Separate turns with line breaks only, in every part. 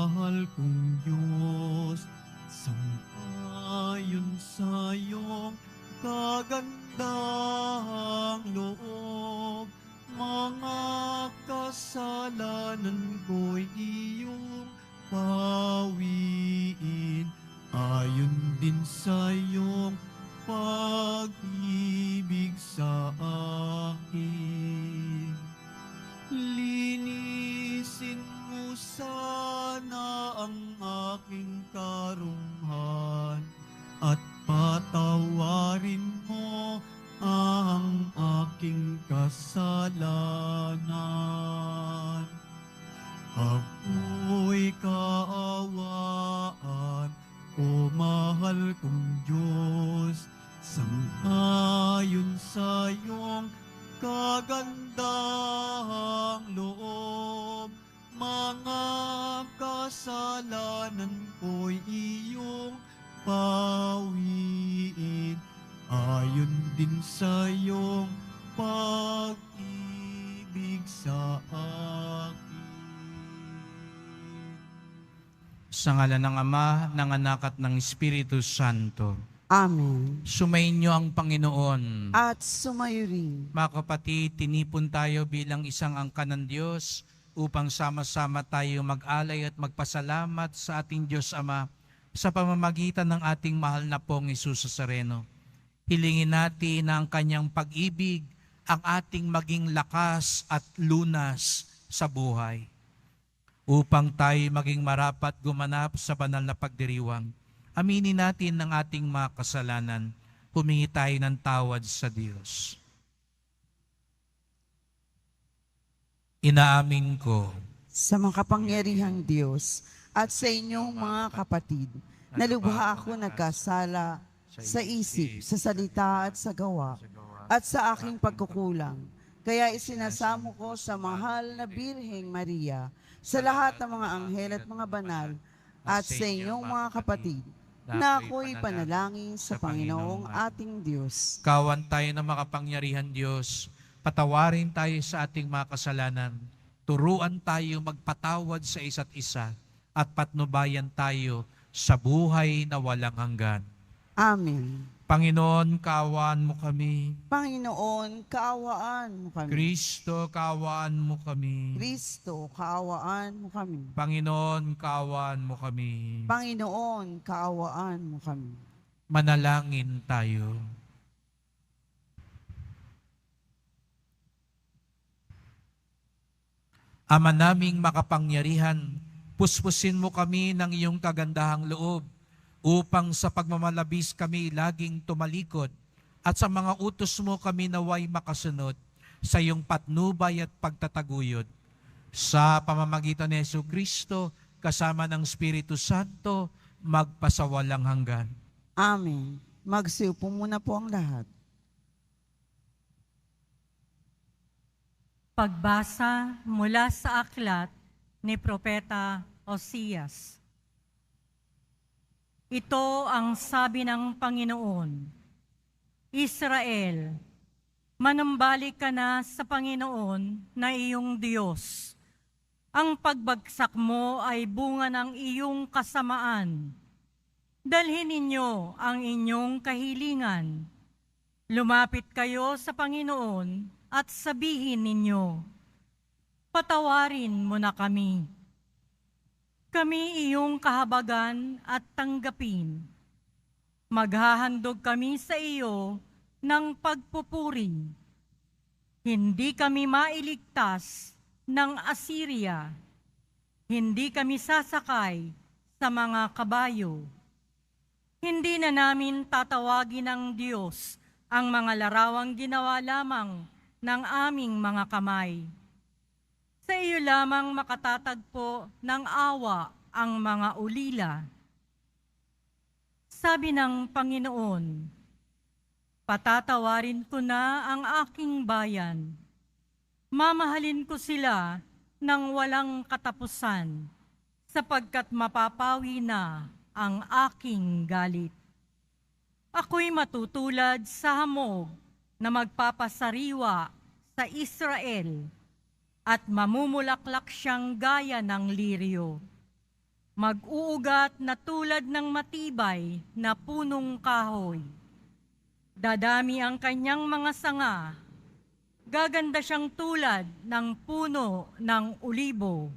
mahal kong Diyos, sangayon sa iyong kagandahang loob, mga kasalanan ko'y iyong pawiin, ayon din sa iyong pag-ibig sa akin. Linisin mo sana ang aking karumhan at patawarin mo ang aking kasalanan. Ako'y kaawaan, o mahal kong Diyos, sangayon sa iyong kagandahang loob, mga kasalanan ko'y iyong pawiin, ayon din sa iyong pag-ibig sa akin.
Sa ngalan ng Ama, ng Anak at ng Espiritu Santo.
Amen.
Sumainyo ang Panginoon.
At sumayo rin.
Mga kapatid, tinipon tayo bilang isang angkan ng Diyos upang sama-sama tayo mag-alay at magpasalamat sa ating Diyos Ama sa pamamagitan ng ating mahal na pong Hesus Nazareno. Hilingin natin na ang kanyang pag-ibig ang ating maging lakas at lunas sa buhay, upang tayo maging marapat gumanap sa banal na pagdiriwang. Aminin natin ang ating mga kasalanan. Humingi tayo ng tawad sa Diyos. Inaamin ko
Sa makapangyarihang Diyos at sa inyong mga kapatid, na lubha ako nagkasala sa isip, sa salita at sa gawa, at sa aking pagkukulang. Kaya isinasamo ko sa mahal na Birheng Maria, sa lahat ng mga anghel at mga banal, at sa inyong mga kapatid, na ako'y panalangin sa Panginoong ating Diyos.
kawan tayo ng makapangyarihan Diyos. Patawarin tayo sa ating mga kasalanan. Turuan tayo magpatawad sa isa't isa at patnubayan tayo sa buhay na walang hanggan.
Amen.
Panginoon, kaawaan mo kami.
Panginoon, kaawaan mo kami.
Kristo, kaawaan mo kami.
Kristo, kaawaan mo kami.
Panginoon, kaawaan mo kami.
Panginoon, kaawaan mo kami.
Manalangin tayo. Ama naming makapangyarihan, puspusin mo kami ng iyong kagandahang loob upang sa pagmamalabis kami laging tumalikod at sa mga utos mo kami naway makasunod sa iyong patnubay at pagtataguyod. Sa pamamagitan ni Jesucristo, kasama ng Espiritu Santo, magpasawalang hanggan.
Amen. Magsiupo muna po ang lahat.
Pagbasa mula sa aklat ni Propeta Osias. Ito ang sabi ng Panginoon: Israel, manambalik ka na sa Panginoon na iyong Diyos. Ang pagbagsak mo ay bunga ng iyong kasamaan. Dalhin ninyo ang inyong kahilingan. Lumapit kayo sa Panginoon at sabihin ninyo, patawarin mo na kami. Kami iyong kahabagan at tanggapin. Maghahandog kami sa iyo ng pagpupuri. Hindi kami mailigtas ng Assyria. Hindi kami sasakay sa mga kabayo. Hindi na namin tatawagin ng Diyos ang mga larawang ginawa lamang ng aming mga kamay. Sa iyo lamang makatatagpo ng awa ang mga ulila. Sabi ng Panginoon, patatawarin ko na ang aking bayan. Mamahalin ko sila ng walang katapusan, sapagkat mapapawi na ang aking galit. Ako'y matutulad sa hamog na magpapasariwa sa Israel, at mamumulaklak siyang gaya ng liryo. mag-uugat na tulad ng matibay na punong kahoy. Dadami ang kanyang mga sanga, gaganda siyang tulad ng puno ng ulibo,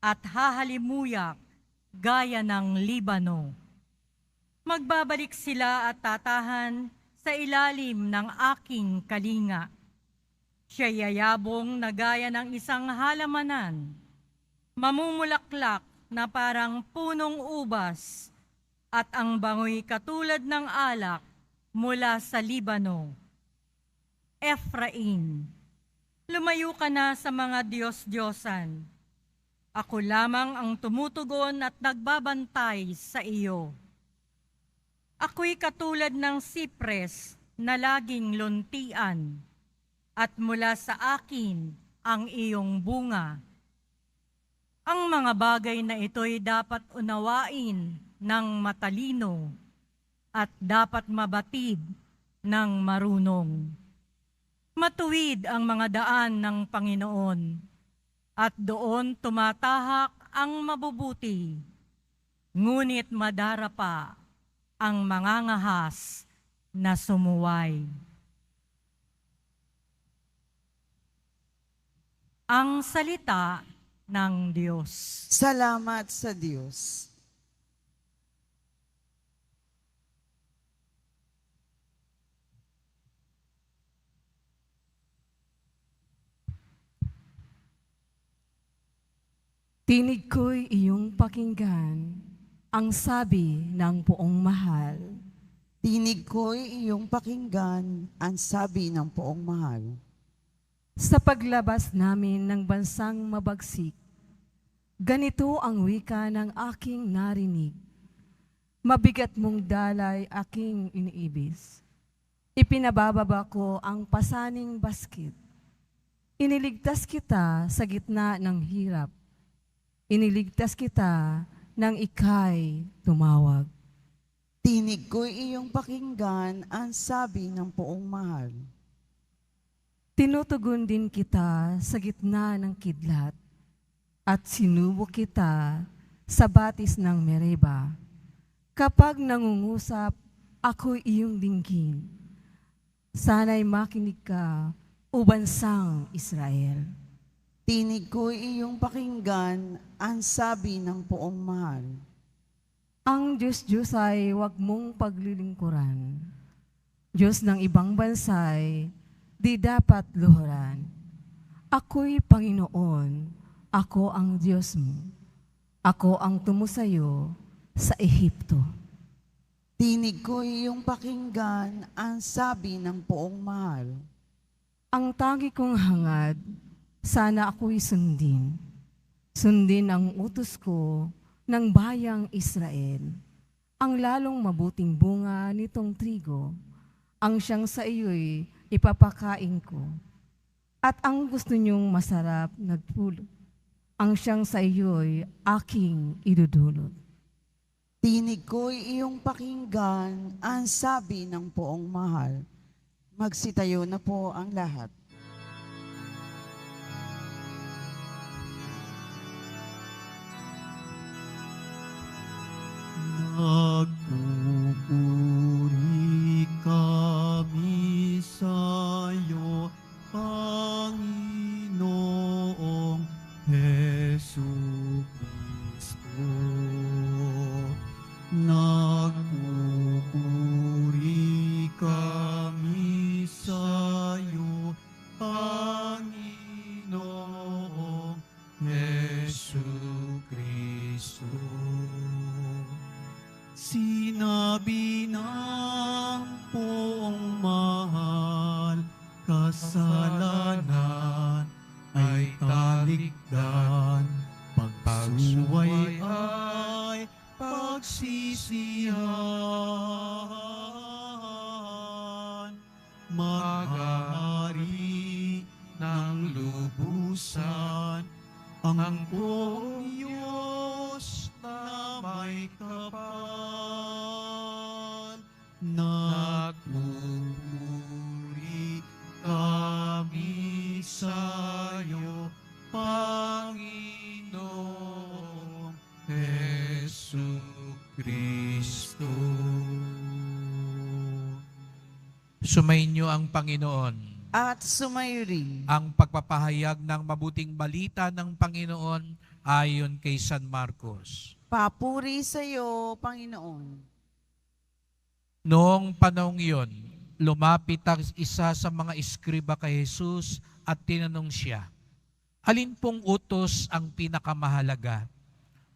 at hahalimuyak gaya ng Libano. Magbabalik sila at tatahan sa ilalim ng aking kalinga. Siya yayabong na gaya ng isang halamanan, mamumulaklak na parang punong ubas, at ang bangoy katulad ng alak mula sa Libano. Efraim, lumayo ka na sa mga Diyos-Diyosan. Ako lamang ang tumutugon at nagbabantay sa iyo. Ako'y katulad ng sipres na laging luntian, at mula sa akin ang iyong bunga. Ang mga bagay na ito'y dapat unawain ng matalino at dapat mabatid ng marunong. Matuwid ang mga daan ng Panginoon at doon tumatahak ang mabubuti, ngunit madarapa ang mangangahas na sumuway. Ang salita ng Diyos.
Salamat sa Diyos.
Tinig ko'y iyong pakinggan, ang sabi ng poong mahal.
Tinig ko'y iyong pakinggan, ang sabi ng poong mahal.
Sa paglabas namin ng bansang mabagsik, ganito ang wika ng aking narinig. Mabigat mong dalay aking iniibis. Ipinabababa ko ang pasaning basket. Iniligtas kita sa gitna ng hirap. Iniligtas kita nang ika'y tumawag.
Tinig ko'y iyong pakinggan, ang sabi ng poong mahal.
Tinutugon din kita sa gitna ng kidlat at sinubok kita sa batis ng Mereba. Kapag nangungusap, ako'y iyong dinggin. Sana'y makinig ka, o bansang Israel.
Tinig ko'y iyong pakinggan, ang sabi ng poong mahal.
Ang Diyos ay huwag mong paglilingkuran. Diyos ng ibang bansay, di dapat luhuran. Ako'y Panginoon, ako ang Diyos mo. Ako ang tumusayo sa Ehipto.
Tinig ko'y iyong pakinggan, ang sabi ng poong mahal.
Ang tangi kong hangad, sana ako'y sundin. Sundin ang utos ko ng bayang Israel. Ang lalong mabuting bunga nitong trigo, ang siyang sa iyo'y ipapakain ko. At ang gusto niyong masarap na pulot, ang siyang sa iyo'y aking idudulot.
Tinig ko'y iyong pakinggan, ang sabi ng poong mahal. Magsitayo na po ang lahat.
Nagpupuri kami sa'yo, Panginoong Jesucristo. Nagpupuri kami sa'yo, Panginoong Jesucristo. Sinabi ng poong mahal, kasalanan ay talikdan, pagsuway ay pagsisihan. Mag-ahari ng lubusan ang poong Diyos na may kapal. Nagpupuri kami sa'yo, Panginoong Kristo.
Sumainyo ang Panginoon.
At sumayo rin.
Ang pagpapahayag ng mabuting balita ng Panginoon ayon kay San Marcos.
Papuri sa iyo, Panginoon.
Noong panahong iyon, lumapit ang isa sa mga eskriba kay Jesus at tinanong siya, alin pong utos ang pinakamahalaga?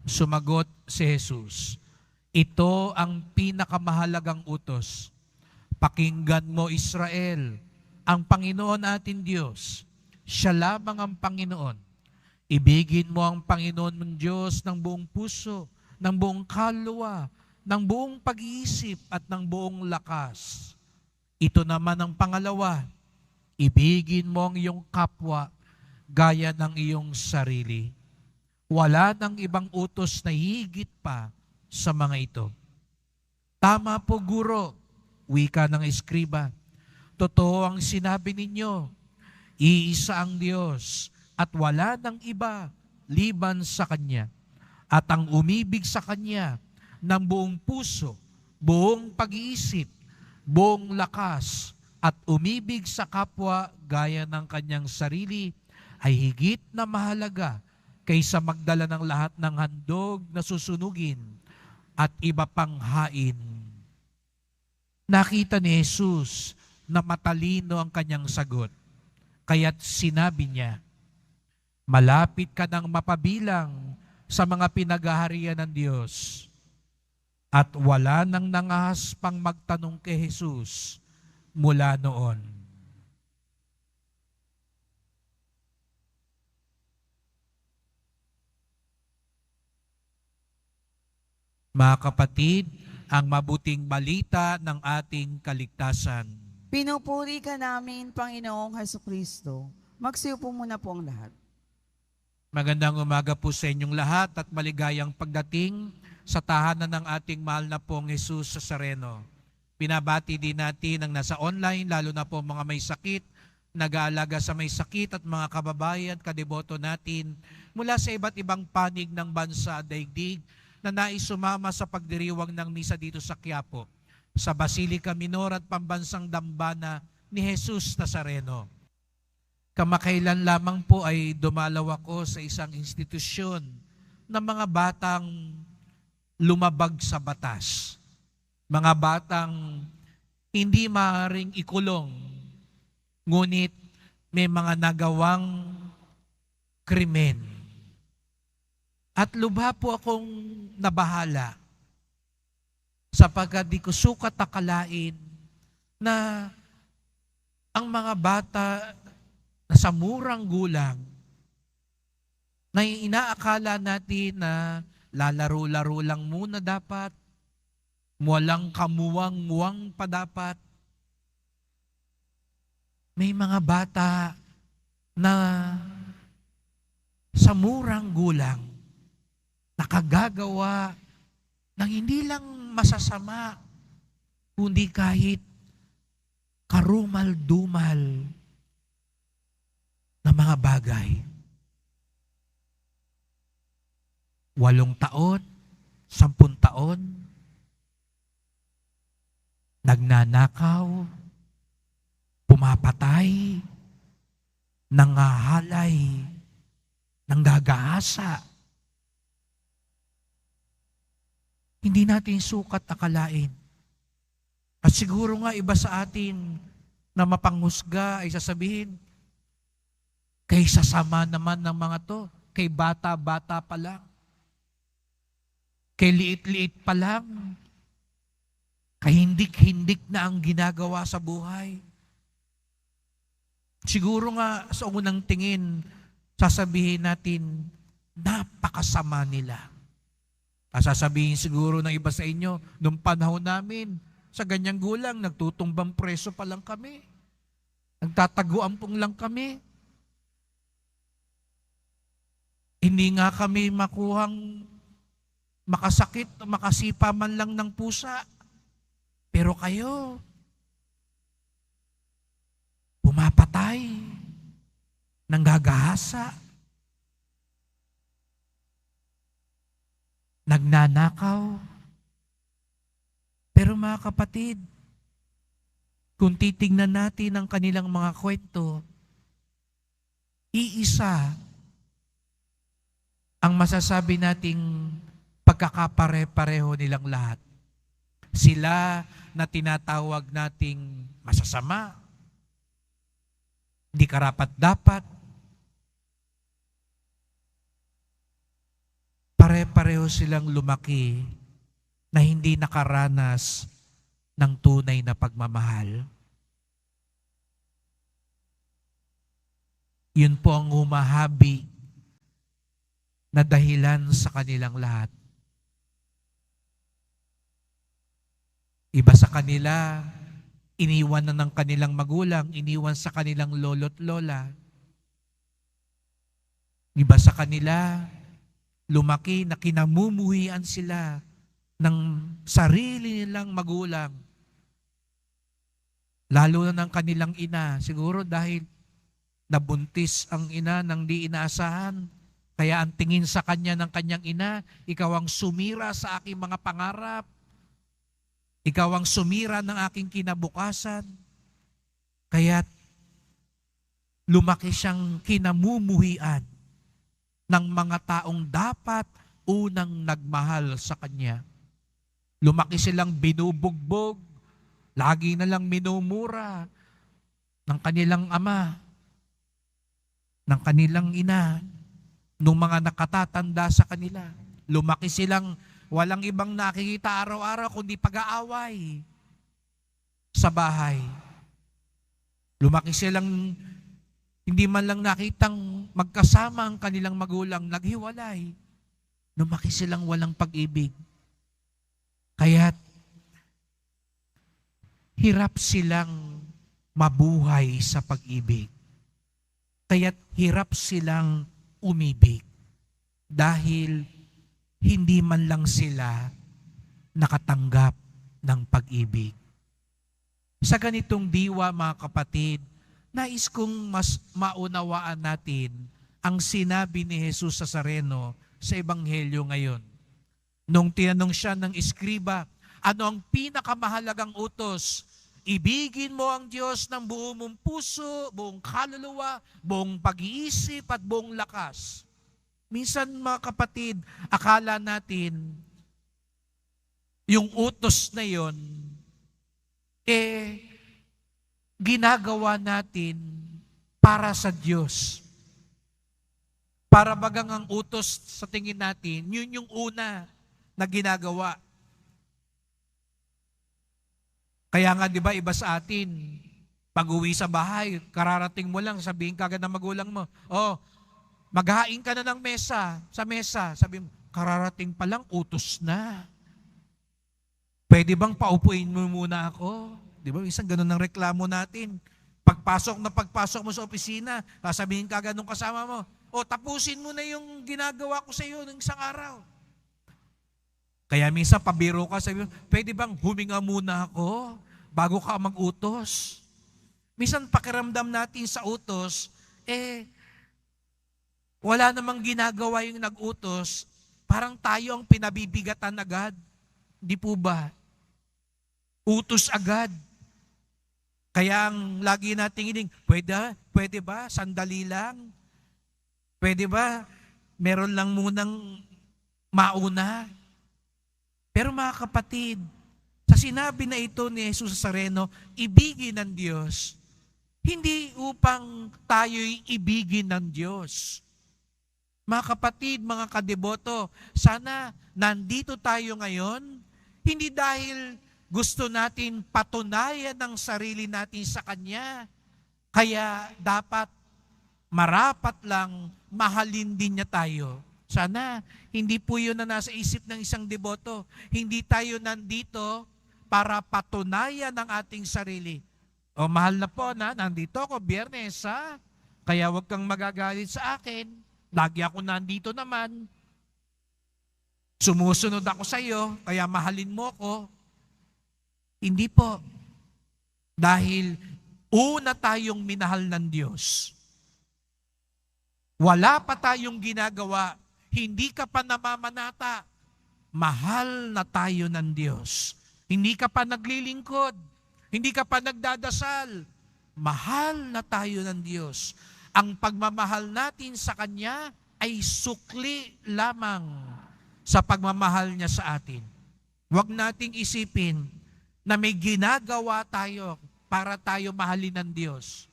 Sumagot si Jesus, ito ang pinakamahalagang utos. Pakinggan mo, Israel, ang Panginoon ating Diyos, siya lamang ang Panginoon. Ibigin mo ang Panginoon mong Diyos ng buong puso, ng buong kaluluwa, ng buong pag-iisip at ng buong lakas. Ito naman ang pangalawa, ibigin mo ang iyong kapwa gaya ng iyong sarili. Wala nang ibang utos na higit pa sa mga ito. Tama po, Guro, wika ng eskriba. Totoo ang sinabi ninyo, iisa ang Diyos at wala nang iba liban sa Kanya. At ang umibig sa Kanya ng buong puso, buong pag-iisip, buong lakas, at umibig sa kapwa gaya ng kanyang sarili ay higit na mahalaga kaysa magdala ng lahat ng handog na susunugin at iba pang hain. Nakita ni Jesus na matalino ang kanyang sagot. Kaya't sinabi niya, malapit ka nang mapabilang sa mga pinaghaharian ng Diyos. At wala nang nangahas pang magtanong kay Jesus mula noon. Mga kapatid, ang mabuting balita ng ating kaligtasan.
Pinupuri ka namin, Panginoong Hesukristo. Magsiupo muna po ang lahat.
Magandang umaga po sa inyong lahat at maligayang pagdating sa tahanan ng ating mahal na pong Jesus Nazareno. Pinabati din natin ang nasa online, lalo na po mga may sakit, nag-aalaga sa may sakit at mga kababayan, kadeboto natin mula sa iba't ibang panig ng bansa at daigdig na nais sumama sa pagdiriwang ng misa dito sa Quiapo, sa Basilica Minor at Pambansang Dambana ni Jesus Nazareno. Kamakailan lamang po ay dumalaw ako sa isang institusyon ng mga batang lumabag sa batas. Mga batang hindi maaaring ikulong, ngunit may mga nagawang krimen. At lubha po akong nabahala sapagkat di ko sukat akalain na ang mga bata na sa murang gulang na inaakala natin na lalaro-laro lang muna dapat, walang kamuwang-muwang pa dapat. May mga bata na sa murang gulang nakagagawa ng hindi lang masasama, kundi kahit karumal-dumal na mga bagay. 8 taon, 10 taon, nagnanakaw, pumapatay, nangahalay, nanggagaasa. Hindi natin sukat akalain. At siguro nga iba sa atin na mapanghusga ay sasabihin, kay sasama naman ng mga to, kay bata-bata pa lang, kay liit-liit pa lang, kay hindik-hindik na ang ginagawa sa buhay. Siguro nga sa unang tingin, sasabihin natin, napakasama nila. Sasabihin siguro ng iba sa inyo, nung panahon namin, sa ganyang gulang, nagtutumbang preso pa lang kami. Nagtataguampong lang kami. Hindi nga kami makuhang makasakit o makasipa man lang ng pusa. Pero kayo, pumapatay, nanggagahasa, nagnanakaw, Pero mga kapatid, kung titingnan natin ang kanilang mga kwento, iisa ang masasabi nating pagkakapare-pareho nilang lahat. Sila na tinatawag nating masasama, di karapat-dapat, pare-pareho silang lumaki na hindi nakaranas ng tunay na pagmamahal. Yun po ang humahabi na dahilan sa kanilang lahat. Iba sa kanila, iniwan na ng kanilang magulang, iniwan sa kanilang lolo't lola. Iba sa kanila, lumaki na kinamumuhian sila ng sarili nilang magulang. Lalo na ng kanilang ina, siguro dahil nabuntis ang ina ng di inaasahan. Kaya ang tingin sa kanya ng kanyang ina, ikaw ang sumira sa aking mga pangarap. Ikaw ang sumira ng aking kinabukasan. Kaya lumaki siyang kinamumuhian ng mga taong dapat unang nagmahal sa kanya. Lumaki silang binubugbog, lagi na lang minumura ng kanilang ama, ng kanilang ina, nung mga nakatatanda sa kanila. Lumaki silang walang ibang nakikita araw-araw kundi pag-aaway sa bahay. Lumaki silang hindi man lang nakitang magkasama ang kanilang magulang, naghiwalay. Lumaki silang walang pag-ibig. Kaya't hirap silang mabuhay sa pag-ibig. Kaya't hirap silang umibig dahil hindi man lang sila nakatanggap ng pag-ibig. Sa ganitong diwa, mga kapatid, nais kong mas maunawaan natin ang sinabi ni Jesus Nazareno sa Ebanghelyo ngayon. Nung tinanong siya ng iskriba, ano ang pinakamahalagang utos? Ibigin mo ang Diyos ng buong mong puso, buong kaluluwa, buong pag-iisip at buong lakas. Minsan, mga kapatid, akala natin yung utos na yon, ginagawa natin para sa Diyos. Para bagang ang utos sa tingin natin, yun yung una na ginagawa. Kaya nga, di ba, iba sa atin, pag-uwi sa bahay, kararating mo lang, sabihin kagad ng magulang mo, maghain ka na ng mesa, sa mesa. Sabi mo, kararating pa lang, utos na. Pwede bang paupuin mo muna ako? Di ba, isang ganun ang reklamo natin. Pagpasok mo sa opisina, sasabihin kagad nung kasama mo, tapusin mo na yung ginagawa ko sa iyo ng isang araw. Kaya minsan pabiro ka, sabi mo, pwede bang huminga muna ako bago ka mag-utos? Minsan pakiramdam natin sa utos, wala namang ginagawa yung nag-utos, parang tayo ang pinabibigatan agad. Di po ba? Utos agad. Kaya ang lagi nating hiling, pwede ba? Sandali lang. Pwede ba? Meron lang munang mauna. Pero mga kapatid, sa sinabi na ito ni Jesus Nazareno, ibigin ng Diyos, hindi upang tayo'y ibigin ng Diyos. Mga kapatid, mga kadeboto, sana nandito tayo ngayon, hindi dahil gusto natin patunayan ang sarili natin sa Kanya, kaya dapat marapat lang mahalin din niya tayo. Sana, hindi po yun na nasa isip ng isang deboto. Hindi tayo nandito para patunayan ang ating sarili. Mahal na po nandito ako, Biyernes, kaya wag kang magagalit sa akin. Lagi ako nandito naman. Sumusunod ako sa iyo, kaya mahalin mo ko. Hindi po. Dahil una tayong minahal ng Diyos. Wala pa tayong ginagawa. Hindi ka pa namamanata. Mahal na tayo ng Diyos. hindi ka pa naglilingkod, hindi ka pa nagdadasal, mahal na tayo ng Diyos. Ang pagmamahal natin sa Kanya ay sukli lamang sa pagmamahal niya sa atin. Huwag nating isipin na may ginagawa tayo para tayo mahalin ng Diyos.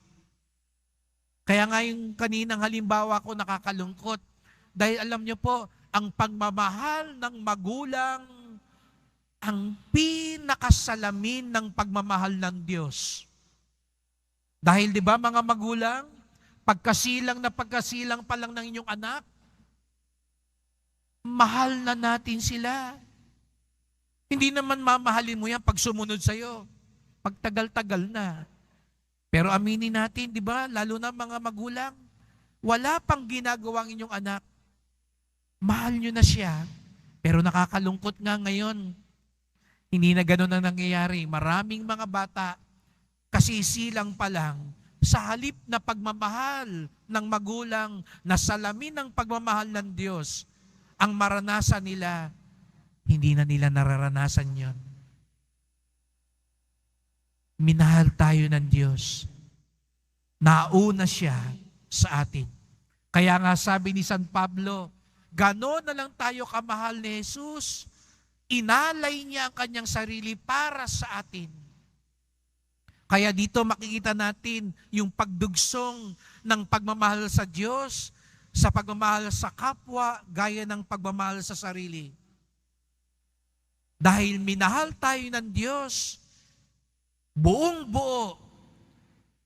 Kaya nga yung kaninang halimbawa ko nakakalungkot. Dahil alam niyo po, ang pagmamahal ng magulang ang pinakasalamin ng pagmamahal ng Diyos. Dahil di ba mga magulang, pagkasilang pa lang ng inyong anak, mahal na natin sila. Hindi naman mamahalin mo yan pag sumunod sa'yo. Pagtagal-tagal na. Pero aminin natin, di ba, lalo na mga magulang, wala pang ginagawang inyong anak. Mahal nyo na siya. Pero nakakalungkot nga ngayon, hindi na ganun ang nangyayari. Maraming mga bata, kasisilang pa lang, sa halip na pagmamahal ng magulang, na salamin ng pagmamahal ng Diyos, ang maranasan nila, hindi na nila nararanasan yon. Minahal tayo ng Diyos. Nauna siya sa atin. Kaya nga sabi ni San Pablo, gano'n na lang tayo kamahal ni Jesus. Inalay niya ang kanyang sarili para sa atin. Kaya dito makikita natin yung pagdugsong ng pagmamahal sa Diyos, sa pagmamahal sa kapwa, gaya ng pagmamahal sa sarili. Dahil minahal tayo ng Diyos, buong buo,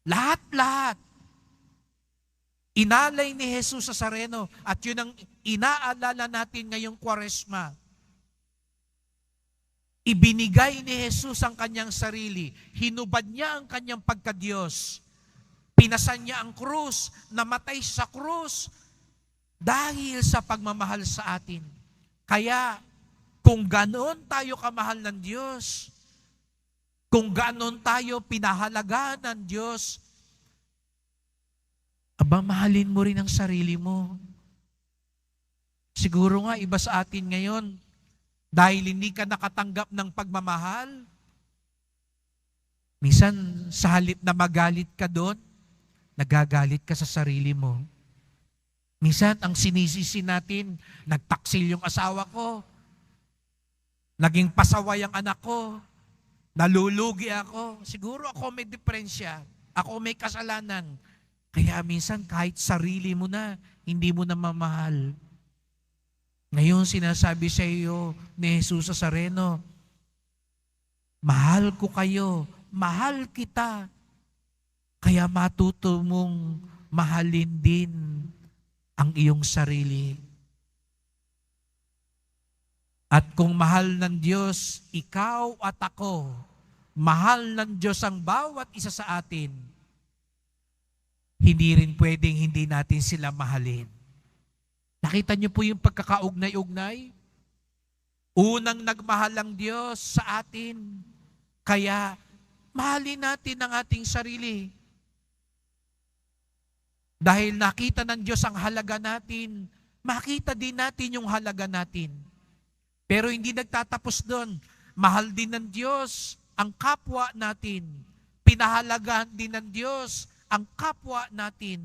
lahat-lahat, inalay ni Jesus sa Nazareno, at yun ang inaalala natin ngayong Kwaresma. Ibinigay ni Jesus ang kanyang sarili, hinubad niya ang kanyang pagka-Diyos, pinasan niya ang krus, namatay sa krus, dahil sa pagmamahal sa atin. Kaya, kung ganoon tayo kamahal ng Diyos, kung ganoon tayo pinahalagaan ng Diyos, aba, mahalin mo rin ang sarili mo. Siguro nga, iba sa atin ngayon, dahil hindi ka nakatanggap ng pagmamahal, minsan sa halip na magalit ka doon, nagagalit ka sa sarili mo. Minsan, ang sinisisi natin, nagtaksil yung asawa ko, naging pasaway ang anak ko, nalulugi ako, siguro ako may diferensya, ako may kasalanan. Kaya minsan kahit sarili mo na, hindi mo na mamahal. Ngayon sinasabi sa iyo ni Jesus sa Nazareno, mahal ko kayo, mahal kita, kaya matuto mong mahalin din ang iyong sarili. At kung mahal ng Diyos, ikaw at ako, mahal ng Diyos ang bawat isa sa atin, hindi rin pwedeng hindi natin sila mahalin. Nakita niyo po yung pagkakaugnay-ugnay? Unang nagmahal ang Diyos sa atin, kaya mahalin natin ang ating sarili. Dahil nakita ng Diyos ang halaga natin, makita din natin yung halaga natin. Pero hindi nagtatapos doon. Mahal din ng Diyos ang kapwa natin. Pinahalagahan din ng Diyos ang kapwa natin.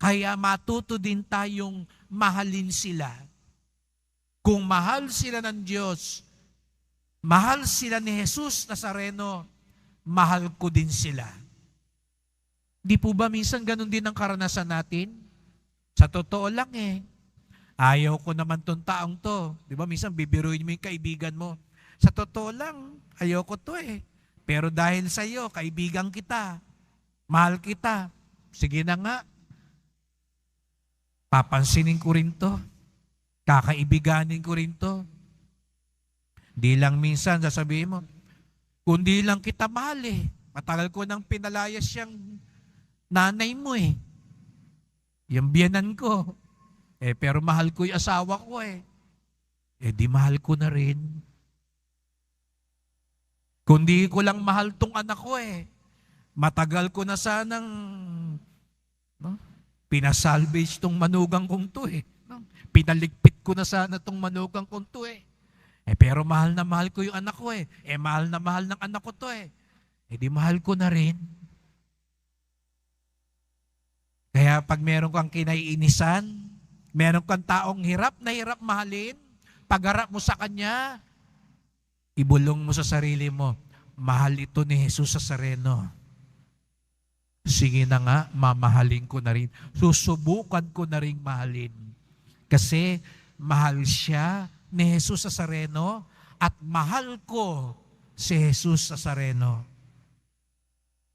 Kaya matuto din tayong mahalin sila. Kung mahal sila ng Diyos, mahal sila ni Jesus Nazareno, mahal ko din sila. Di po ba minsan ganun din ang karanasan natin? Sa totoo lang ayaw ko naman tong taong to. Di ba minsan bibiruin mo yung kaibigan mo. Sa totoo lang, ayaw ko to Pero dahil sa iyo, kaibigan kita, mahal kita, sige na nga, papansinin ko rin to, kakaibiganin ko rin to. Di lang minsan sasabihin mo, kundi lang kita mahal matagal ko nang pinalayas siyang nanay mo yung biyanan ko. Pero mahal ko yung asawa ko di mahal ko na rin. Kundi ko lang mahal tong anak ko matagal ko na sanang pinasalvage tong manugang kong to Pinaligpit ko na sana tong manugang kong to Pero mahal na mahal ko yung anak ko eh. Mahal na mahal ng anak ko to eh. Di mahal ko na rin. Kaya pag meron kang kinaiinisan, meron kang taong hirap na hirap mahalin, pagharap mo sa kanya, ibulong mo sa sarili mo, mahal ito ni Jesus Nazareno. Sige na nga, mamahalin ko na rin. Susubukan ko na rin mahalin. Kasi mahal siya ni Jesus Nazareno at mahal ko si Jesus Nazareno.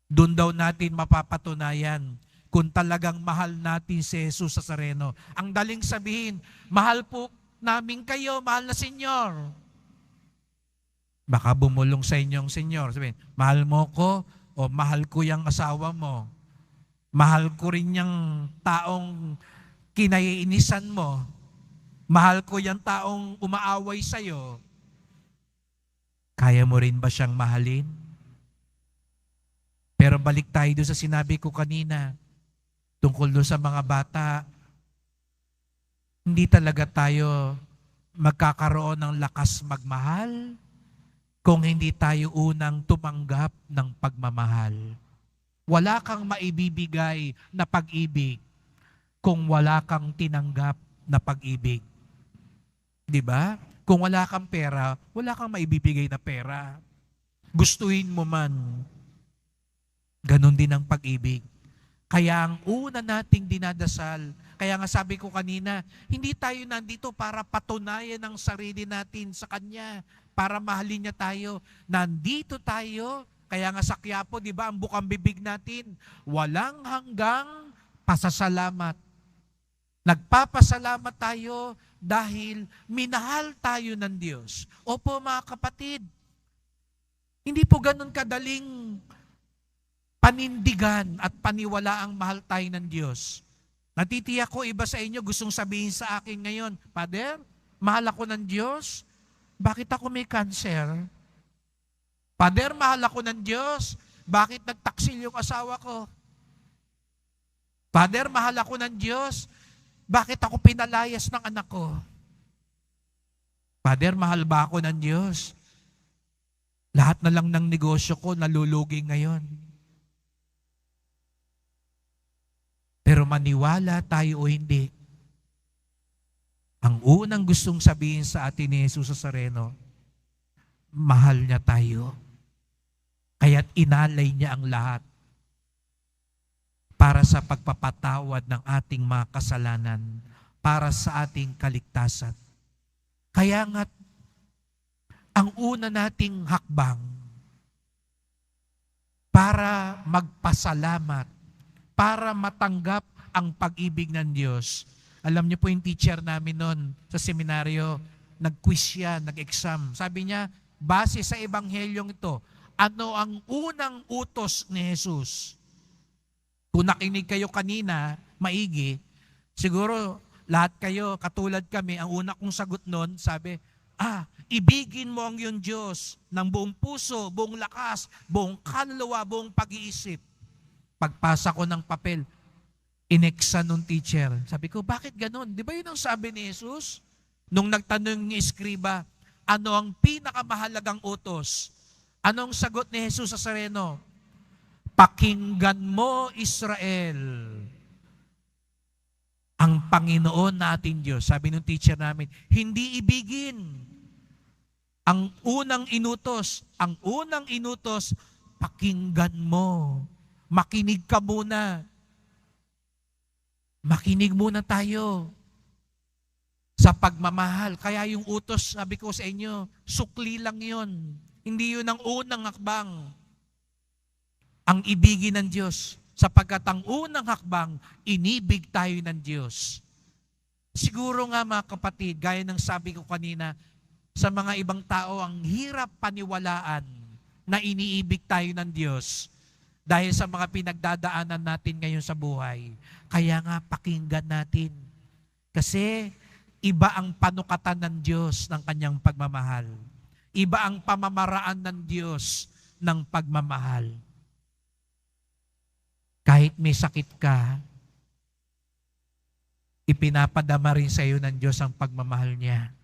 Doon daw natin mapapatunayan kung talagang mahal natin si Jesus Nazareno. Ang daling sabihin, mahal po namin kayo, mahal na Senyor. Baka bumulong sa inyong Senyor. Sabihin, mahal mo ko o mahal ko yung asawa mo. Mahal ko rin yung taong kinaiinisan mo. Mahal ko yung taong umaaway sa'yo. Kaya mo rin ba siyang mahalin? Pero balik tayo doon sa sinabi ko kanina, tungkol doon sa mga bata, hindi talaga tayo magkakaroon ng lakas magmahal kung hindi tayo unang tumanggap ng pagmamahal. Wala kang maibibigay na pag-ibig kung wala kang tinanggap na pag-ibig. Di ba? Kung wala kang pera, wala kang maibibigay na pera. Gustuhin mo man, ganon din ang pag-ibig. Kaya ang una nating dinadasal, kaya nga sabi ko kanina, hindi tayo nandito para patunayan ang sarili natin sa Kanya, para mahalin niya tayo. Nandito tayo, kaya nga sa Quiapo, di ba, ang bukang bibig natin, walang hanggang pasasalamat. Nagpapasalamat tayo dahil minahal tayo ng Diyos. Opo mga kapatid, hindi po ganun kadaling panindigan at paniwala ang mahal tayo ng Diyos. Natitiyak ko iba sa inyo gustong sabihin sa akin ngayon, Father, mahal ako ng Diyos, bakit ako may cancer? Father, mahal ako ng Diyos, bakit nagtaksil yung asawa ko? Father, mahal ako ng Diyos, bakit ako pinalayas ng anak ko? Father, mahal ba ako ng Diyos? Lahat na lang ng negosyo ko nalulugi ngayon. Pero maniwala tayo o hindi, ang unang gustong sabihin sa atin ni Jesus Nazareno, mahal niya tayo. Kaya't inalay niya ang lahat para sa pagpapatawad ng ating mga kasalanan, para sa ating kaligtasan. Kaya nga, ang una nating hakbang para magpasalamat, para matanggap ang pag-ibig ng Diyos. Alam niyo po yung teacher namin noon sa seminaryo, nag-quiz siya, nag-exam. Sabi niya, base sa ebanghelyong ito, ano ang unang utos ni Jesus? Kung nakinig kayo kanina, maigi, siguro lahat kayo, katulad kami, ang una kong sagot noon, sabi, ibigin mo ang iyong Diyos ng buong puso, buong lakas, buong kaluluwa, buong pag-iisip. Pagpasa ko ng papel, ineksa nung teacher. Sabi ko, bakit ganun? Di ba yun ang sabi ni Jesus? Nung nagtanong ni Eskriba, ano ang pinakamahalagang utos? Anong sagot ni Jesus Nazareno? Pakinggan mo, Israel, ang Panginoon nating Diyos. Sabi ng teacher namin, hindi ibigin. Ang unang inutos, pakinggan mo. Makinig ka muna. Makinig muna tayo sa pagmamahal. Kaya yung utos, sabi ko sa inyo, sukli lang yun. Hindi yun ang unang hakbang. Ang ibigin ng Diyos, sapagkat ang unang hakbang, inibig tayo ng Diyos. Siguro nga mga kapatid, gaya ng sabi ko kanina, sa mga ibang tao, ang hirap paniwalaan na iniibig tayo ng Diyos dahil sa mga pinagdadaanan natin ngayon sa buhay. Kaya nga, pakinggan natin. Kasi iba ang panukatan ng Diyos ng kanyang pagmamahal. Iba ang pamamaraan ng Diyos ng pagmamahal. Kahit may sakit ka, ipinapadama rin sa iyo ng Diyos ang pagmamahal niya.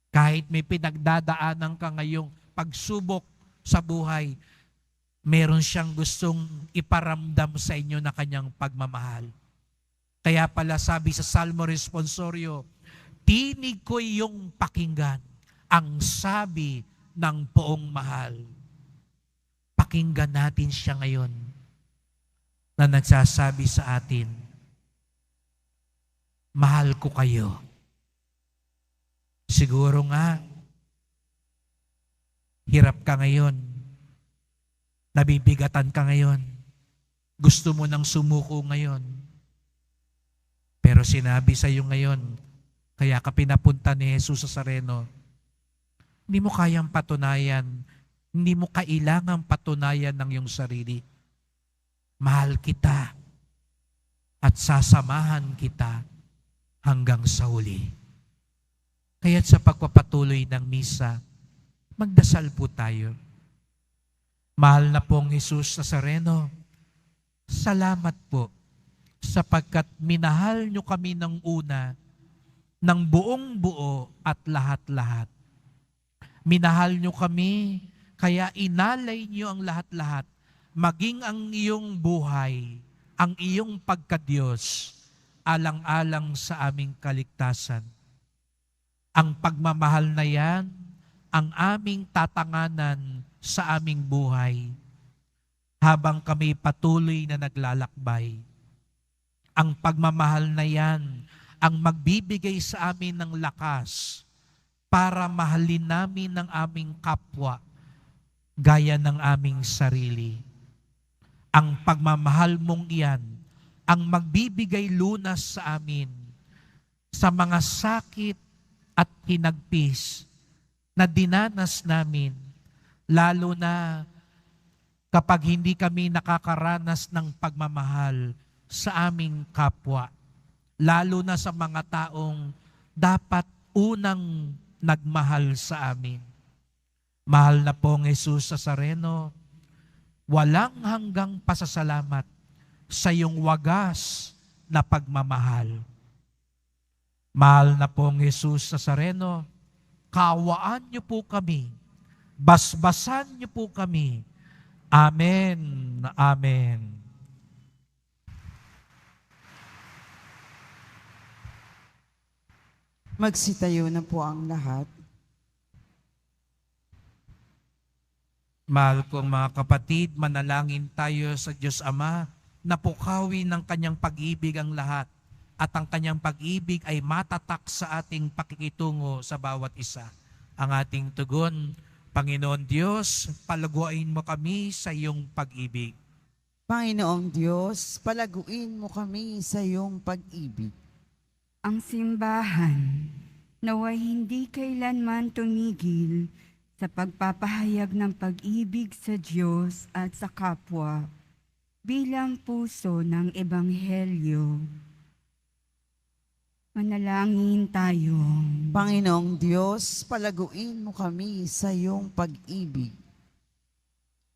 Kahit may pinagdadaanan ka ngayong pagsubok sa buhay, meron siyang gustong iparamdam sa inyo na kanyang pagmamahal. Kaya pala sabi sa Salmo Responsorio, tinig ko iyong pakinggan, ang sabi ng poong mahal. Pakinggan natin siya ngayon na nagsasabi sa atin, mahal ko kayo. Siguro nga, hirap ka ngayon, nabibigatan ka ngayon, gusto mo nang sumuko ngayon. Pero sinabi sa iyo ngayon, kaya ka pinapunta ni Jesus sa Sareno, hindi mo kayang patunayan, hindi mo kailangang patunayan ng iyong sarili. Mahal kita at sasamahan kita hanggang sa huli. Kaya't sa pagpapatuloy ng misa, magdasal po tayo. Mahal na pong Jesus Nazareno, salamat po sapagkat minahal nyo kami ng una, ng buong buo at lahat-lahat. Minahal nyo kami, kaya inalay nyo ang lahat-lahat, maging ang iyong buhay, ang iyong pagkadiyos, alang-alang sa aming kaligtasan. Ang pagmamahal na yan, ang aming tatanganan sa aming buhay habang kami patuloy na naglalakbay. Ang pagmamahal na yan, ang magbibigay sa amin ng lakas para mahalin namin ng aming kapwa gaya ng aming sarili. Ang pagmamahal mong iyan, ang magbibigay lunas sa amin sa mga sakit at hinagpis na dinanas namin, lalo na kapag hindi kami nakakaranas ng pagmamahal sa aming kapwa, lalo na sa mga taong dapat unang nagmahal sa amin. Mahal na pong Jesus Nazareno, walang hanggang pasasalamat sa iyong wagas na pagmamahal. Mahal na pong Jesus Nazareno, kaawaan niyo po kami, basbasan niyo po kami. Amen. Amen.
Magsitayo na po ang lahat.
Mahal kong mga kapatid, manalangin tayo sa Diyos Ama na pukawi ng kanyang pag-ibig ang lahat at ang kanyang pag-ibig ay matatak sa ating pakikitungo sa bawat isa. Ang ating tugon, Panginoon Diyos, palaguin mo kami sa iyong pag-ibig.
Panginoong Diyos, palaguin mo kami sa iyong pag-ibig.
Ang simbahan naway hindi kailanman tumigil sa pagpapahayag ng pag-ibig sa Diyos at sa kapwa bilang puso ng Ebanghelyo. Manalangin tayo.
Panginoong Diyos, palaguin mo kami sa iyong pag-ibig.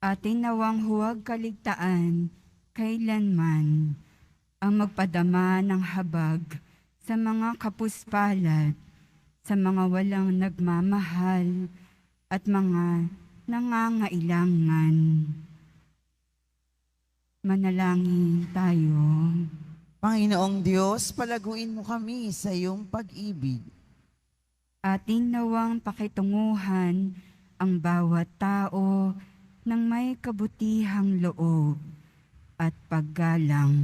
Atin nawang huwag kaligtaan kailanman ang magpadama ng habag sa mga kapuspalat, sa mga walang nagmamahal at mga nangangailangan. Manalangin tayo.
Panginoong Diyos, palaguin mo kami sa iyong pag-ibig.
Ating nawang pakitunguhan ang bawat tao ng may kabutihang loob at paggalang.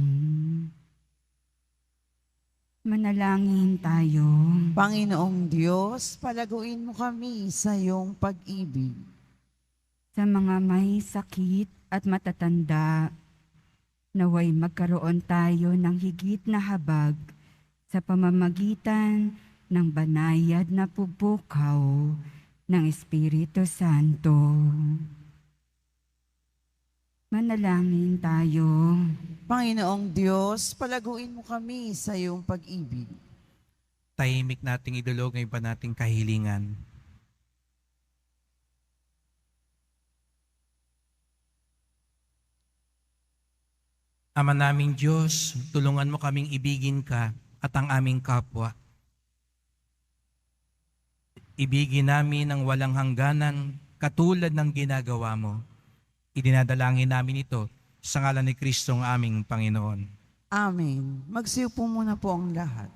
Manalangin tayo.
Panginoong Diyos, palaguin mo kami sa iyong pag-ibig.
Sa mga may sakit at matatanda, naway magkaroon tayo ng higit na habag sa pamamagitan ng banayad na pagpukaw ng Espiritu Santo. Manalangin tayo.
Panginoong Diyos, palaguin mo kami sa iyong pag-ibig.
Tahimik nating idulog ng iba nating kahilingan. Ama naming Diyos, tulungan mo kaming ibigin ka at ang aming kapwa. Ibigin namin ang walang hangganan katulad ng ginagawa mo. Idinadalangin namin ito sa ngalan ni Kristong aming Panginoon.
Amen. Magsiupo muna po ang lahat.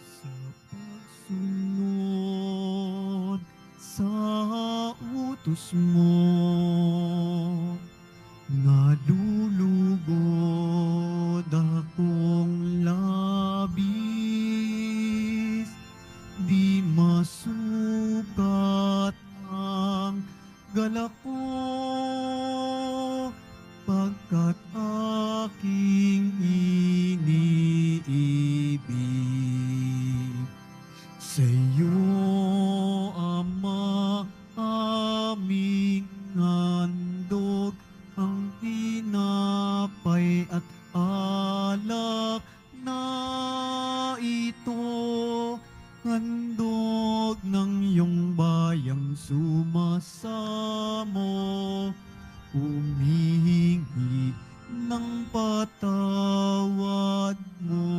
Sa pagsunod sa utos mo, nalulugod akong labis, di masukat ang galak ko, pagkat aking iniibig. Sa'yo, Ama, aming handog ang tinapay at alak na ito, handog ng iyong bayang sumasamo, humihingi ng patawad mo.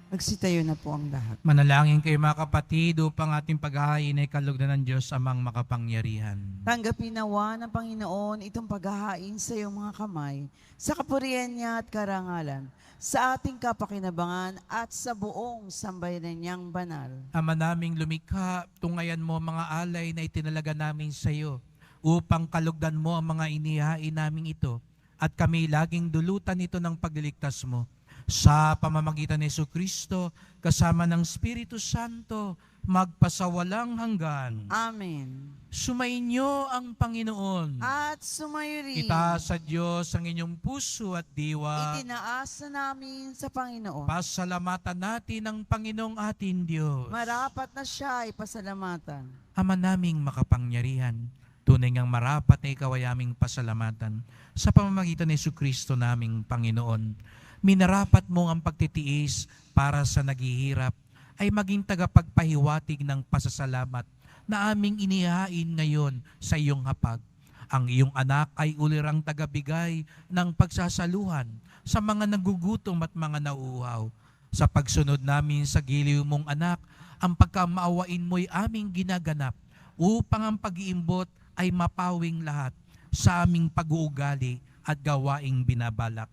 Magsitayo na po ang lahat.
Manalangin kayo mga kapatid upang ating paghahain ay kalugdan ng Diyos amang makapangyarihan.
Tanggapin nawa ng Panginoon itong paghahain sa iyong mga kamay, sa kapurihan niya at karangalan, sa ating kapakinabangan at sa buong sambayanan niyang banal.
Ama naming lumikha, tungayan mo ang mga alay na itinalaga namin sa iyo upang kalugdan mo ang mga inihain namin ito at kami laging dulutan ito ng pagliligtas mo. Sa pamamagitan ni Jesucristo, kasama ng Espiritu Santo, magpasawalang hanggan.
Amen.
Sumainyo ang Panginoon.
At sumayo rin.
Itaas sa Diyos ang inyong puso at diwa.
Itinaasa namin sa Panginoon.
Pasalamatan natin ang Panginoong ating Diyos.
Marapat na siya ay pasalamatan.
Ama naming makapangyarihan, tunay ngang marapat na ikaw ay aming pasalamatan sa pamamagitan ni Jesucristo naming Panginoon. Minarapat mo ang pagtitiis para sa naghihirap ay maging tagapagpahiwatig ng pasasalamat na aming inihain ngayon sa iyong hapag. Ang iyong anak ay ulirang tagabigay ng pagsasaluhan sa mga nagugutom at mga nauuhaw. Sa pagsunod namin sa giliw mong anak, ang pagkamaawain mo'y aming ginaganap upang ang pag-iimbot ay mapawing lahat sa aming pag-uugali at gawaing binabalak.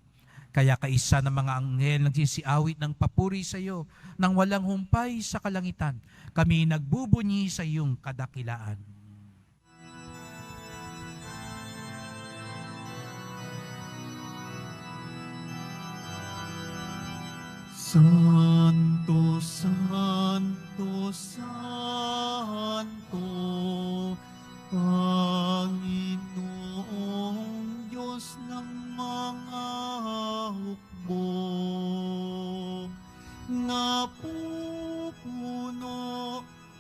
Kaya kaisa ng mga anghel nagsisiawit ng papuri sa iyo nang walang humpay sa kalangitan. Kami nagbubunyi sa iyong kadakilaan.
Santo, Santo, Santo, Panginoong Diyos ng mga hukbo, napupuno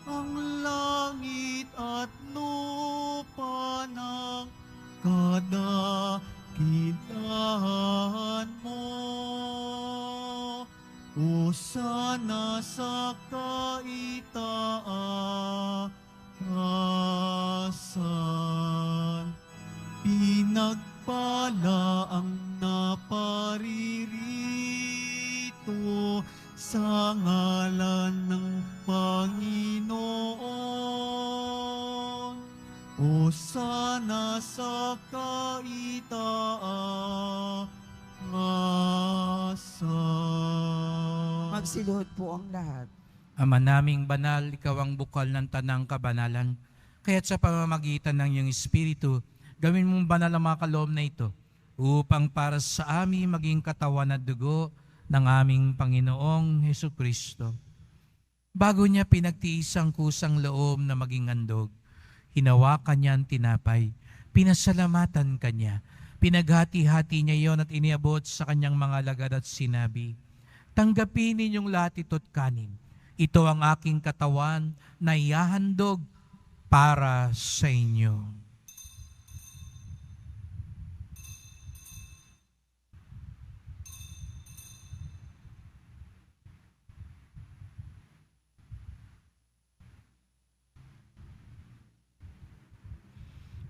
ang langit at lupa ng kadakilaan mo. Hosana sa kaitaasan, pinagpala ang naparirito sa ngalan ng Panginoon. Hosana sa kaitaasan.
Magsiluhod po ang lahat.
Ama naming banal, ikaw ang bukal ng tanang kabanalan. Kaya't sa pamamagitan ng iyong Espiritu, gawin mong banal ang mga kaloob na ito upang para sa amin maging katawan at dugo ng aming Panginoong Hesukristo. Bago niya pinagtiis ang kusang loob na maging handog, hinawakan niya ang tinapay, pinasalamatan kanya, pinaghati-hati niya iyon at iniabot sa kanyang mga lagad at sinabi, tanggapin ninyong lahat ito't kanin. Ito ang aking katawan na ihahandog para sa inyo.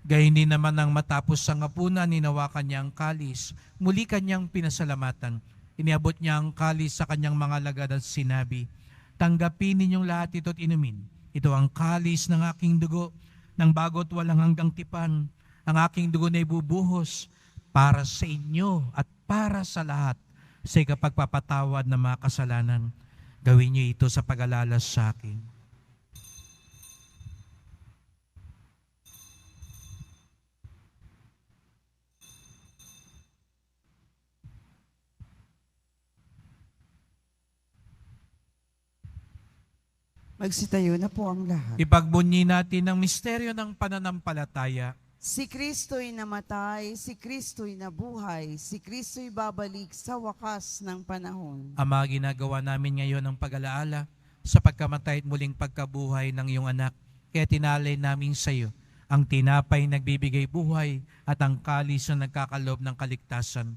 Gayun din naman nang matapos ang hapunan, ninawakan niya ang kalis. Muli kanyang pinasalamatan. Iniabot niya ang kalis sa kanyang mga lagad at sinabi, "Tanggapin ninyong lahat ito at inumin. Ito ang kalis ng aking dugo, ng bago't walang hanggang tipan. Ang aking dugo na ibubuhos para sa inyo at para sa lahat sa ikapagpapatawad ng mga kasalanan. Gawin niyo ito sa pag-alala sa akin."
Magsitayo na po ang lahat.
Ipagbunyi natin ang misteryo ng pananampalataya.
Si Kristo'y namatay, si Kristo'y nabuhay, si Kristo'y babalik sa wakas ng panahon.
Ama, ginagawa namin ngayon ang pag-alaala sa pagkamatay at muling pagkabuhay ng iyong anak. Kaya tinalay namin sa iyo ang tinapay nagbibigay buhay at ang kalis na nagkakalob ng kaligtasan.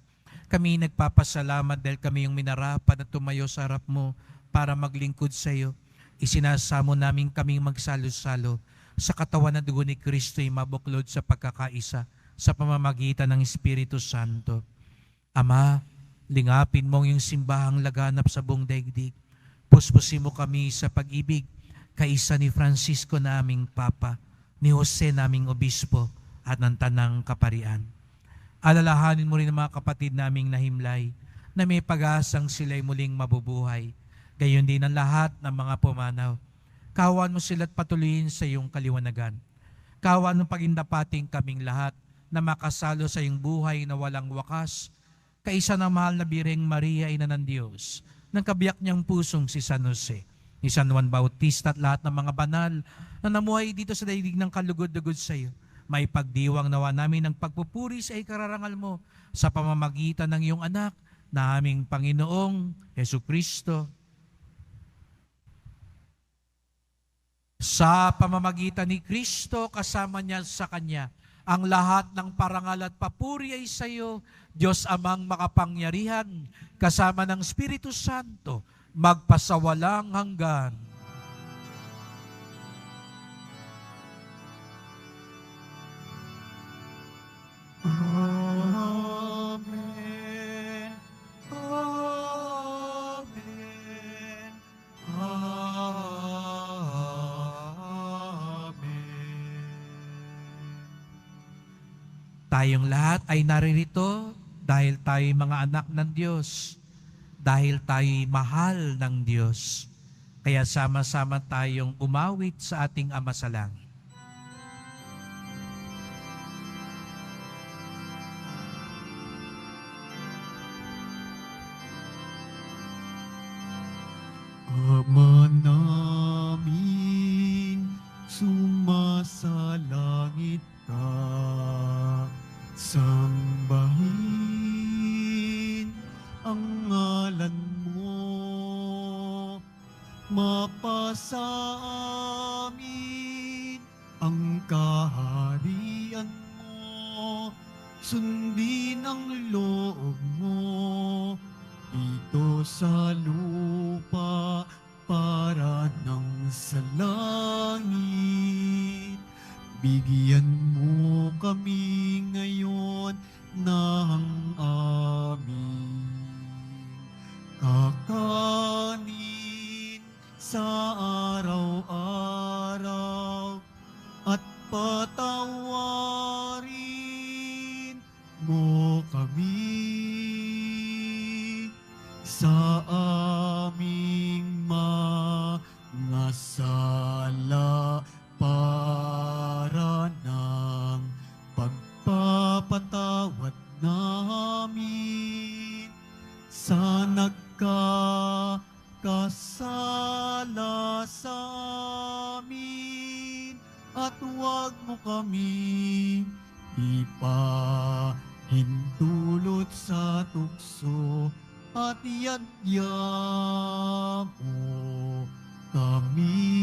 Kami nagpapasalamat dahil kami yung minarapat at tumayo sa harap mo para maglingkod sa iyo. Isinasamo namin kaming magsalo-salo sa katawan na dugo ni Kristo'y mabuklod sa pagkakaisa sa pamamagitan ng Espiritu Santo. Ama, lingapin mo ang iyong simbahang laganap sa buong daigdig. Puspusin mo kami sa pag-ibig, kaisa ni Francisco na aming Papa, ni Jose naming Obispo, at ng Tanang Kaparian. Alalahanin mo rin ang mga kapatid naming nahimlay, na may pag-asang sila'y muling mabubuhay. Gayon din ang lahat ng mga pumanaw. Kawan mo sila't patuloyin sa iyong kaliwanagan. Kawan mo pagindapating kaming lahat na makasalo sa iyong buhay na walang wakas. Kaisa ng mahal na Birheng Maria, Ina ng Diyos, ng kabiyak niyang pusong si San Jose, ni San Juan Bautista at lahat ng mga banal na namuhay dito sa daigdig ng kalugod-lugod sa iyo. May pagdiwang nawa namin ng pagpupuri sa ikararangal mo sa pamamagitan ng iyong anak na aming Panginoong Jesucristo. Sa pamamagitan ni Kristo, kasama niya sa Kanya, ang lahat ng parangal at papuri ay sa iyo, Diyos Amang makapangyarihan, kasama ng Espiritu Santo, magpasawalang hanggan.
Amen. Amen. Amen.
Tayong lahat ay naririto dahil tayo'y mga anak ng Diyos, dahil tayo'y mahal ng Diyos. Kaya sama-sama tayong umawit sa ating Ama sa Langit.
Ama namin, sumasalangit ka, sambahin ang ngalan mo, mapasa amin ang kaharian mo, sundin ang loob mo, dito sa lupa para nang sa langit. Bigyan mo kami ngayon ng aming kakanin sa araw-araw at patawarin mo kami sa aming mga sala para ng pagpapatawad namin sa nagkakasala sa amin, at huwag mo kami ipahintulot sa tukso, at iadya mo kami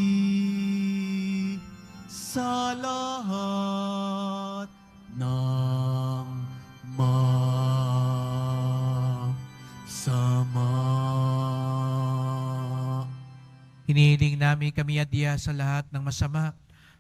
sa lahat ng masama.
Hinihiling namin kami adya sa lahat ng masama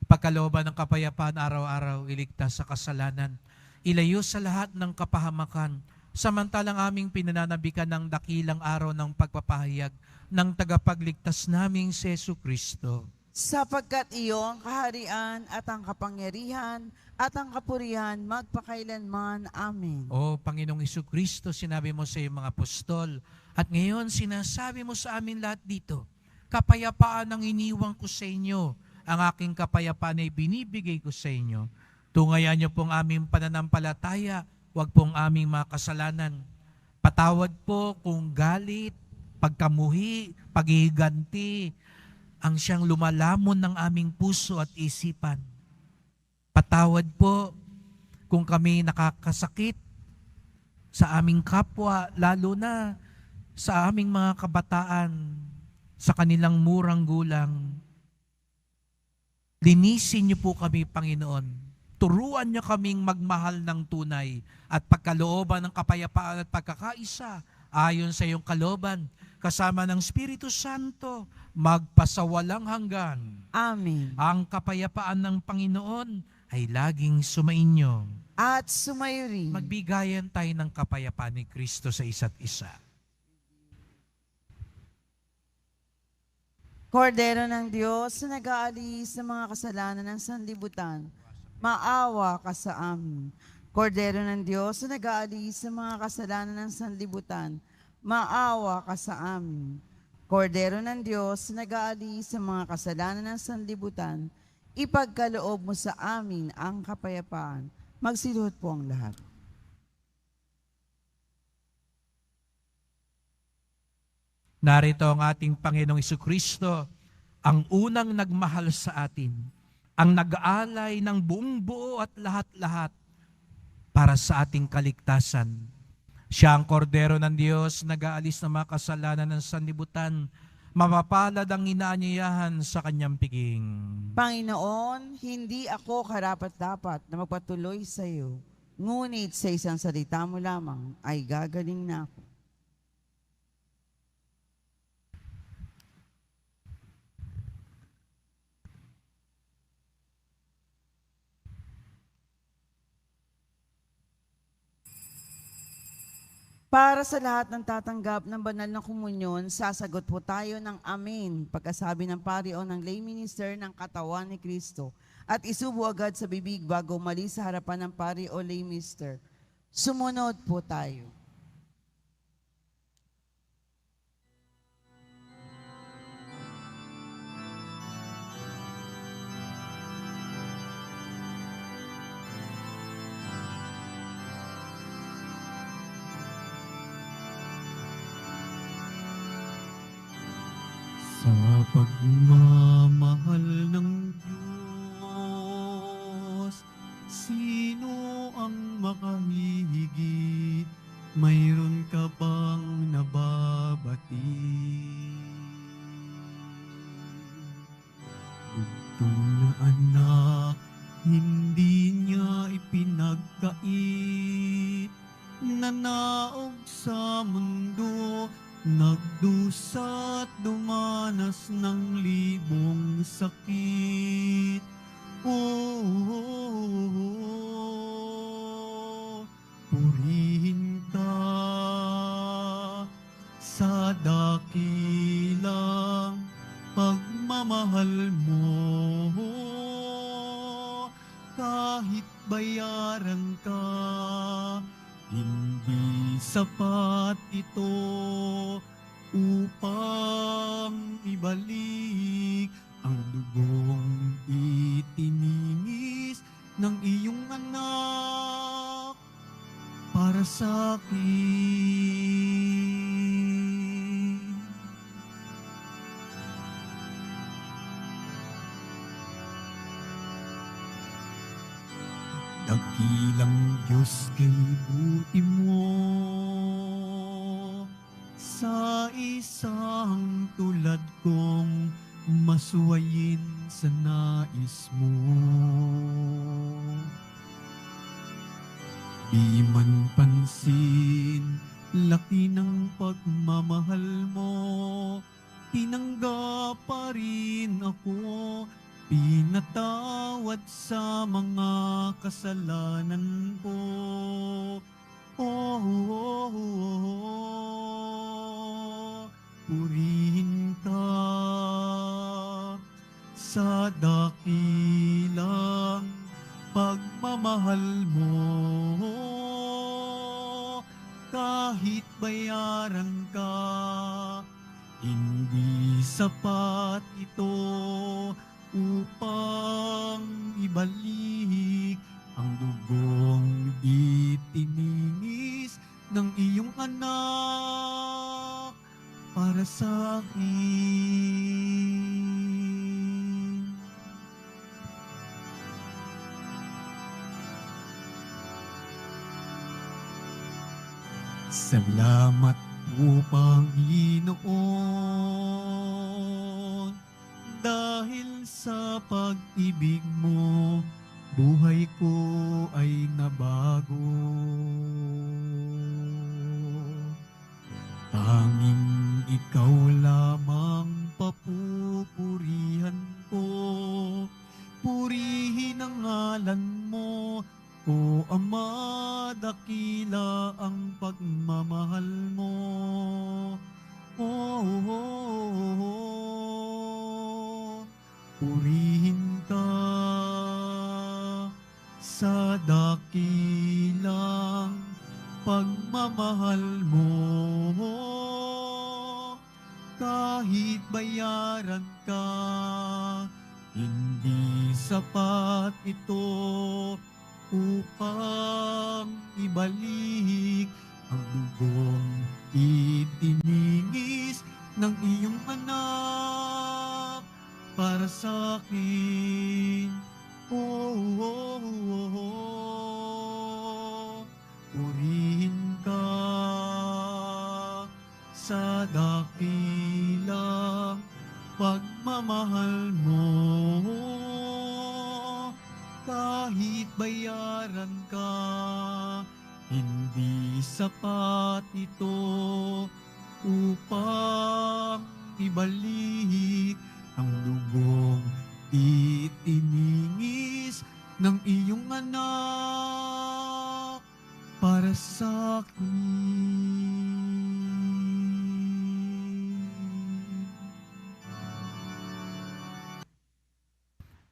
pagkalooban ng kapayapaan araw-araw, iligtas sa kasalanan, ilayo sa lahat ng kapahamakan, samantalang aming pinananabikan ng dakilang araw ng pagpapahayag ng tagapagligtas naming si Jesucristo.
Sapagkat iyo ang kaharian at ang kapangyarihan at ang kapurihan magpakailanman. Amen.
O Panginoong Jesucristo, sinabi mo sa iyong mga apostol, at ngayon sinasabi mo sa amin lahat dito, kapayapaan ang iniwang ko sa inyo, ang aking kapayapaan ay binibigay ko sa inyo. Tungayan niyo pong aming pananampalataya, huwag pong aming mga kasalanan. Patawad po kung galit, pagkamuhi, paghihiganti, ang siyang lumalamon ng aming puso at isipan. Patawad po kung kami nakakasakit sa aming kapwa, lalo na sa aming mga kabataan, sa kanilang murang gulang. Linisin niyo po kami, Panginoon. Turuan niyo kaming magmahal ng tunay at pagkalooban ng kapayapaan at pagkakaisa ayon sa iyong kalooban, kasama ng Espiritu Santo, magpasawalang hanggan.
Amen.
Ang kapayapaan ng Panginoon ay laging sumainyo.
At sumayo rin.
Magbigayan tayo ng kapayapaan ni Kristo sa isa't isa.
Kordero ng Diyos na nag-aalis sa mga kasalanan ng sanlibutan, maawa ka sa amin. Kordero ng Diyos na nag-aalis sa mga kasalanan ng sanlibutan, maawa ka sa amin. Kordero ng Diyos na nag-aalis sa mga kasalanan ng sanlibutan, ipagkaloob mo sa amin ang kapayapaan. Magsiluhod po ang lahat.
Narito ang ating Panginoong Jesucristo, ang unang nagmahal sa atin, ang nag-aalay ng buong buo at lahat-lahat para sa ating kaligtasan. Siya ang kordero ng Diyos, nag-aalis ng mga kasalanan ng sanlibutan, mapapalad ang inaanyayahan sa kanyang piging.
Panginoon, hindi ako karapat-dapat na magpatuloy sa iyo, ngunit sa isang salita mo lamang ay gagaling na ako. Para sa lahat ng tatanggap ng banal na komunyon, sasagot po tayo ng Amen pagkasabi ng pari o ng lay minister ng katawan ni Kristo at isubo agad sa bibig bago umalis sa harapan ng pari o lay minister. Sumunod po tayo.
Sa pagmamahal ng Diyos, sino ang makahihigit? Mayroon ka bang nababati? Bugtong na anak, hindi niya ipinagkait, nanaog sa mundo, nagdusa't dumanas ng libong sakit. Purihin ka sa dakilang pagmamahal mo. Kahit bayaran ka, hindi sapat ito upang ibalik ang dugong itininis ng iyong anak para sa akin. Dakilang Diyos, kay buti mo sa isang tulad kong masuwayin sa nais mo. Di man pansin, laki ng pagmamahal mo, tinanggap pa rin ako pinatawad sa mga kasalanan ko. Purihin ka sa dakilang pagmamahal mo. Kahit bayaran ka, hindi sapat ito upang ibalik ang dugong itiningis ng iyong anak para sa akin. Salamat po, Panginoon, dahil sa pag-ibig mo, buhay ko ay nabago. Tanging ikaw lamang papupurihan ko. Purihin ang ngalan mo, o Ama, dakila ang pagmamahal mo. Purihin ka sa dakilang pagmamahal mo. Kahit bayaran ka, hindi sapat ito upang ibalik ang dugong itiningis ng iyong anak para sa akin. Purihin ka sa dakilang pagmamahal mo. Kahit bayaran ka, hindi sapat ito upang ibalik ang dugong itiningis ng iyong anak para sa akin.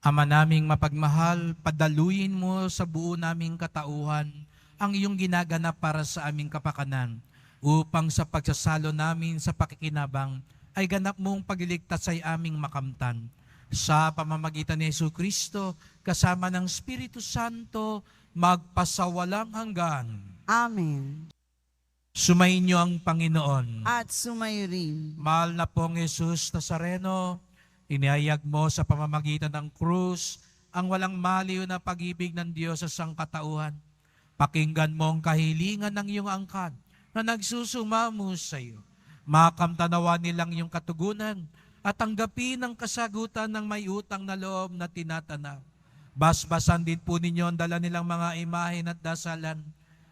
Ama naming mapagmahal, padaluyin mo sa buo naming katauhan ang iyong ginaganap para sa aming kapakanan, upang sa pagsasalo namin sa pakikinabang ay ganap mong pagliligtas ay aming makamtan. Sa pamamagitan ni Jesucristo, kasama ng Espiritu Santo, magpasawalang hanggan.
Amen.
Sumainyo ang Panginoon.
At sumayo rin.
Mahal na pong Jesus Nazareno, inihayag mo sa pamamagitan ng krus ang walang maliw na pag-ibig ng Diyos sa sangkatauhan. Pakinggan mo ang kahilingan ng iyong angkan na nagsusumamo sa iyo. Makamtanawa nilang iyong katugunan at tanggapin ang kasagutan ng may utang na loob na tinatanaw. Basbasan din po ninyo ang dala nilang mga imahen at dasalan.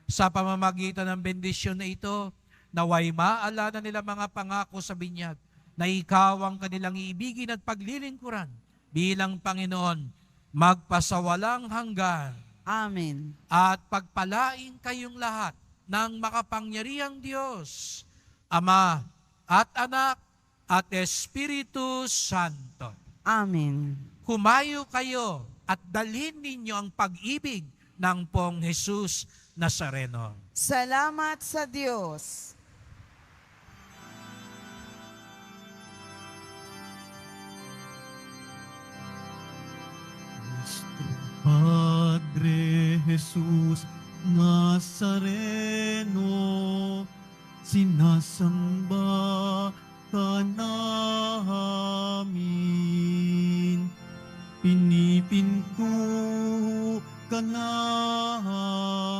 Sa pamamagitan ng bendisyon na ito, naway maalala nila mga pangako sa binyag na ikaw ang kanilang iibigin at paglilingkuran bilang Panginoon, magpasawalang hanggan.
Amen.
At pagpalain kayong lahat ng makapangyarihang Diyos, Ama at Anak at Espiritu Santo.
Amen.
Humayo kayo at dalhin ninyo ang pag-ibig ng Pong Jesus Nazareno.
Salamat sa Diyos.
Nuestro Padre Jesus Nazareno, sinasamba ka namin, pinipinto ka namin,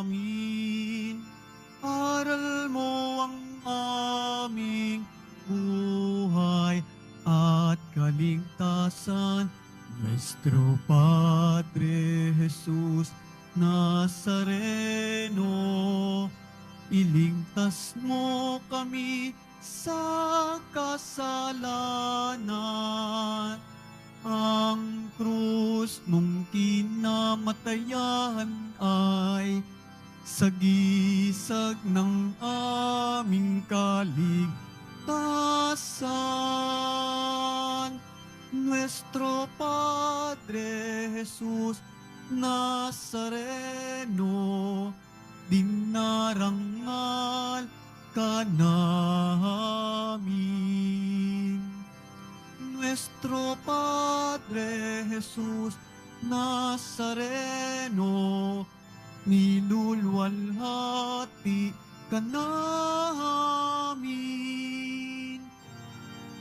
aral mo ang aming buhay at kaligtasan. Nuestro Padre Jesus Nazareno, iligtas mo kami sa kasalanan Ang krus mong kinamatayan ay sagisag ng aming kaligtasan. Nuestro Padre Jesus Nazareno, dinarangal ka namin. Nuestro Padre Jesus Nazareno, nilulwalhati ka namin.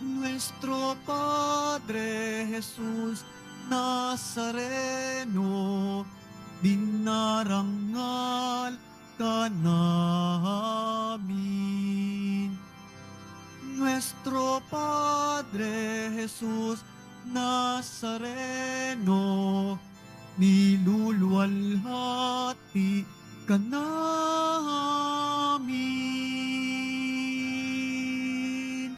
Nuestro Padre Jesus Nazareno, dinarangal ka namin. Nuestro Padre Jesus Nazareno, nilulwalhati ka namin.